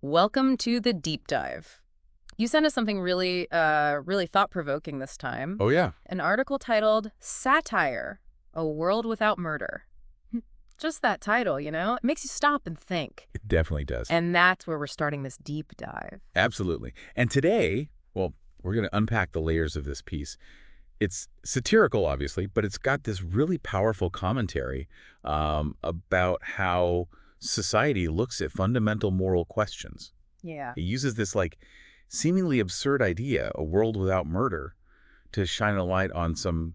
Welcome to the deep dive. You sent us something really thought-provoking this time. Oh, yeah. An article titled Satire, A World Without Murder. Just that title, you know? It makes you stop and think. It definitely does. And that's where we're starting this deep dive. Absolutely. And today, well, we're going to unpack the layers of this piece. It's satirical, obviously, but it's got this really powerful commentary about how society looks at fundamental moral questions. Yeah. He uses this, seemingly absurd idea, a world without murder, to shine a light on some,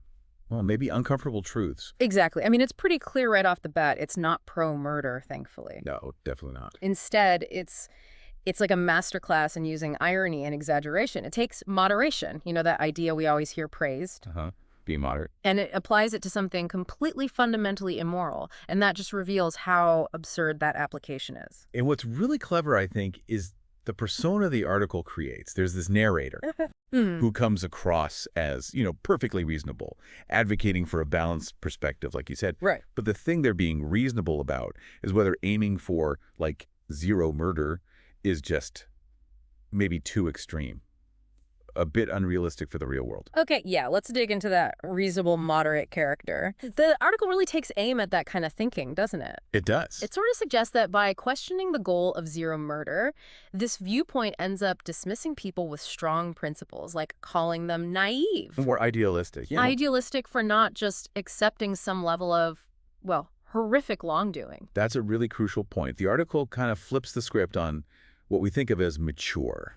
well, maybe uncomfortable truths. Exactly. I mean, it's pretty clear right off the bat it's not pro-murder, thankfully. No, definitely not. Instead, it's like a masterclass in using irony and exaggeration. It takes moderation, you know, that idea we always hear praised. Be moderate. And it applies it to something completely fundamentally immoral. And that just reveals how absurd that application is. And what's really clever, I think, is the persona the article creates. There's this narrator who comes across as, perfectly reasonable, advocating for a balanced perspective, like you said. Right. But the thing they're being reasonable about is whether aiming for, zero murder is just maybe too extreme, a bit unrealistic for the real world. Okay, yeah, let's dig into that reasonable, moderate character. The article really takes aim at that kind of thinking, doesn't it? It does. It sort of suggests that by questioning the goal of zero murder, this viewpoint ends up dismissing people with strong principles, like calling them naive. More idealistic. Yeah. Idealistic for not just accepting some level of, well, horrific wrongdoing. That's a really crucial point. The article kind of flips the script on what we think of as mature.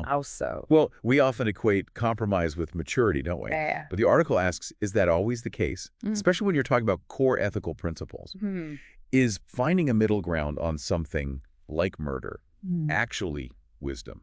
How so? Well, we often equate compromise with maturity, don't we? Yeah. But the article asks, is that always the case? Especially when you're talking about core ethical principles. Is finding a middle ground on something like murder actually wisdom?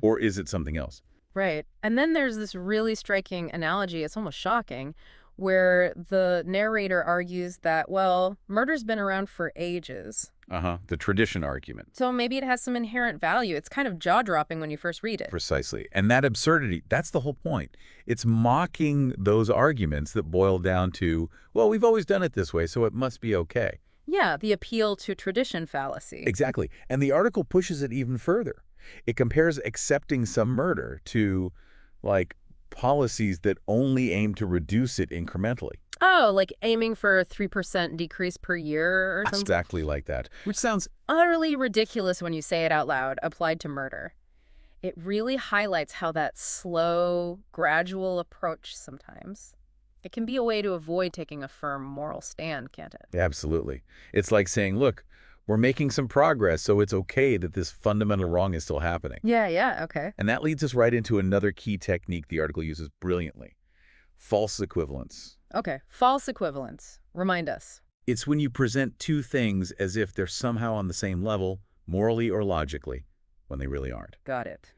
Or is it something else? Right. And then there's this really striking analogy, it's almost shocking, where the narrator argues that, well, murder's been around for ages. The tradition argument. So maybe it has some inherent value. It's kind of jaw-dropping when you first read it. Precisely. And that absurdity, that's the whole point. It's mocking those arguments that boil down to, well, we've always done it this way, so it must be okay. Yeah, the appeal to tradition fallacy. Exactly. And the article pushes it even further. It compares accepting some murder to, policies that only aim to reduce it incrementally. Oh, like aiming for a 3% decrease per year or something? Exactly like that. Which sounds Utterly ridiculous when you say it out loud, applied to murder. It really highlights how that slow, gradual approach sometimes, it can be a way to avoid taking a firm moral stand, can't it? absolutely. It's like saying, look, we're making some progress, so it's okay that this fundamental wrong is still happening. Yeah, okay. And that leads us right into another key technique the article uses brilliantly. False equivalence. Okay, false equivalence. Remind us. It's when you present two things as if they're somehow on the same level, morally or logically, when they really aren't. Got it.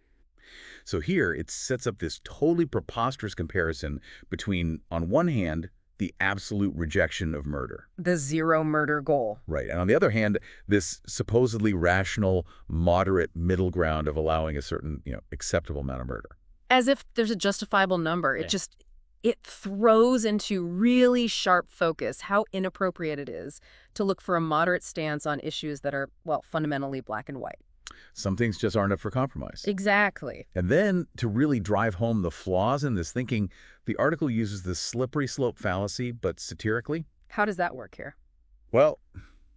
So here, it sets up this totally preposterous comparison between, on one hand, the absolute rejection of murder. The zero murder goal. Right. And on the other hand, this supposedly rational, moderate middle ground of allowing a certain, acceptable amount of murder. As if there's a justifiable number. It throws into really sharp focus how inappropriate it is to look for a moderate stance on issues that are, well, fundamentally black and white. Some things just aren't up for compromise. Exactly. And then, to really drive home the flaws in this thinking, the article uses the slippery slope fallacy, but satirically. How does that work here? Well,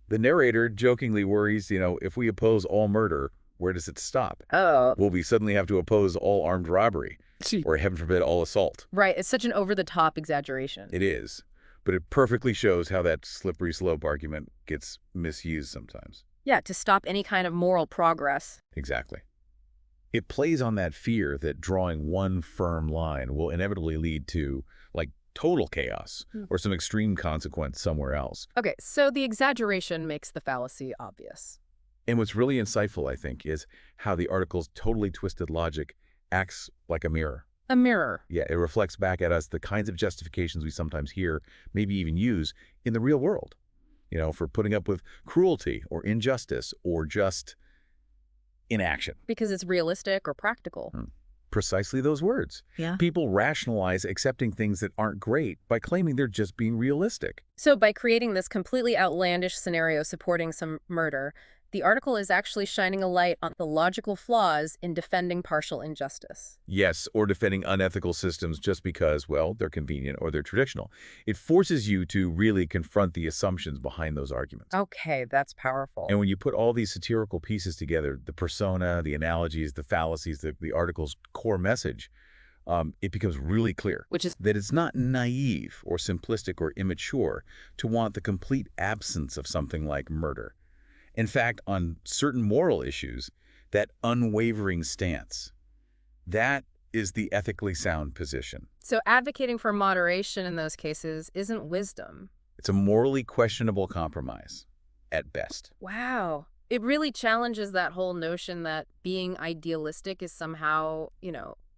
the narrator jokingly worries, if we oppose all murder, where does it stop? Oh. Will we suddenly have to oppose all armed robbery? Or, heaven forbid, all assault? Right. It's such an over-the-top exaggeration. It is. But it perfectly shows how that slippery slope argument gets misused sometimes. Yeah, to stop any kind of moral progress. Exactly. It plays on that fear that drawing one firm line will inevitably lead to, total chaos or some extreme consequence somewhere else. Okay, so the exaggeration makes the fallacy obvious. And what's really insightful, I think, is how the article's totally twisted logic acts like a mirror. A mirror. Yeah, it reflects back at us the kinds of justifications we sometimes hear, maybe even use, in the real world. For putting up with cruelty or injustice or just inaction. Because it's realistic or practical. Precisely those words. Yeah. People rationalize accepting things that aren't great by claiming they're just being realistic. So by creating this completely outlandish scenario supporting some murder, The article is actually shining a light on the logical flaws in defending partial injustice. Yes, or defending unethical systems just because, well, they're convenient or they're traditional. It forces you to really confront the assumptions behind those arguments. Okay, that's powerful. And when you put all these satirical pieces together, the persona, the analogies, the fallacies, the article's core message, it becomes really clear Which is, that it's not naive or simplistic or immature to want the complete absence of something like murder. In fact, on certain moral issues, that unwavering stance, that is the ethically sound position. so advocating for moderation in those cases isn't wisdom. It's a morally questionable compromise, at best. Wow. It really challenges that whole notion that being idealistic is somehow,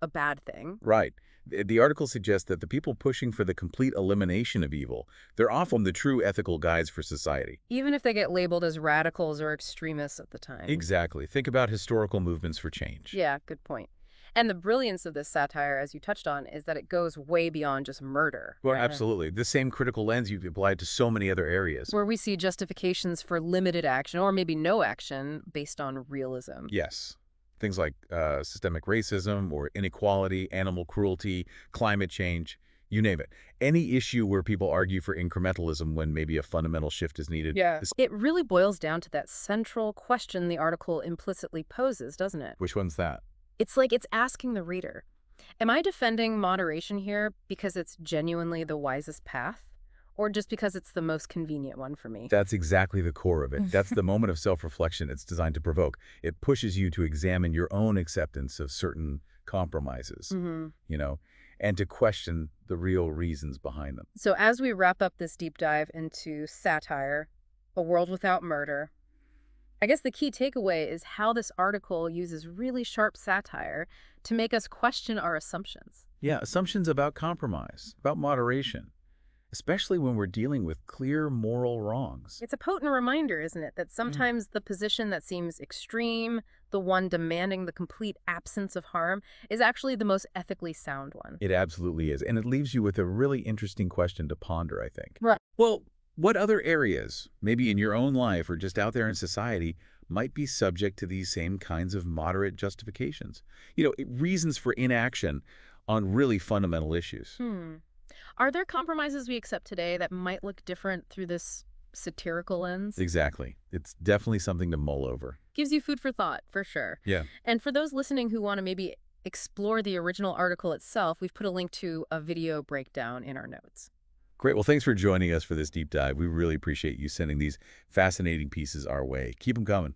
a bad thing. Right. The article suggests that the people pushing for the complete elimination of evil, they're often the true ethical guides for society. Even if they get labeled as radicals or extremists at the time. Exactly. Think about historical movements for change. Yeah, good point. And the brilliance of this satire, as you touched on, is that it goes way beyond just murder. Well, right? absolutely. The same critical lens you've applied to so many other areas. Where we see justifications for limited action or maybe no action based on realism. Yes. Things like systemic racism or inequality, animal cruelty, climate change, you name it. Any issue where people argue for incrementalism when maybe a fundamental shift is needed. Yeah. It really boils down to that central question the article implicitly poses, doesn't it? Which one's that? It's like it's asking the reader, am I defending moderation here because it's genuinely the wisest path? Or just because it's the most convenient one for me? That's exactly the core of it. That's the moment of self-reflection it's designed to provoke. It pushes you to examine your own acceptance of certain compromises, and to question the real reasons behind them. So as we wrap up this deep dive into satire, a world without murder, I guess the key takeaway is how this article uses really sharp satire to make us question our assumptions. Yeah, assumptions about compromise, about moderation, especially when we're dealing with clear moral wrongs. It's a potent reminder, isn't it, that sometimes the position that seems extreme, the one demanding the complete absence of harm, is actually the most ethically sound one. It absolutely is. And it leaves you with a really interesting question to ponder, I think. Right. Well, what other areas, maybe in your own life or just out there in society, might be subject to these same kinds of moderate justifications? Reasons for inaction on really fundamental issues. Are there compromises we accept today that might look different through this satirical lens? Exactly. It's definitely something to mull over. Gives you food for thought, for sure. Yeah. And for those listening who want to maybe explore the original article itself, we've put a link to a video breakdown in our notes. Great. Well, thanks for joining us for this deep dive. We really appreciate you sending these fascinating pieces our way. Keep them coming.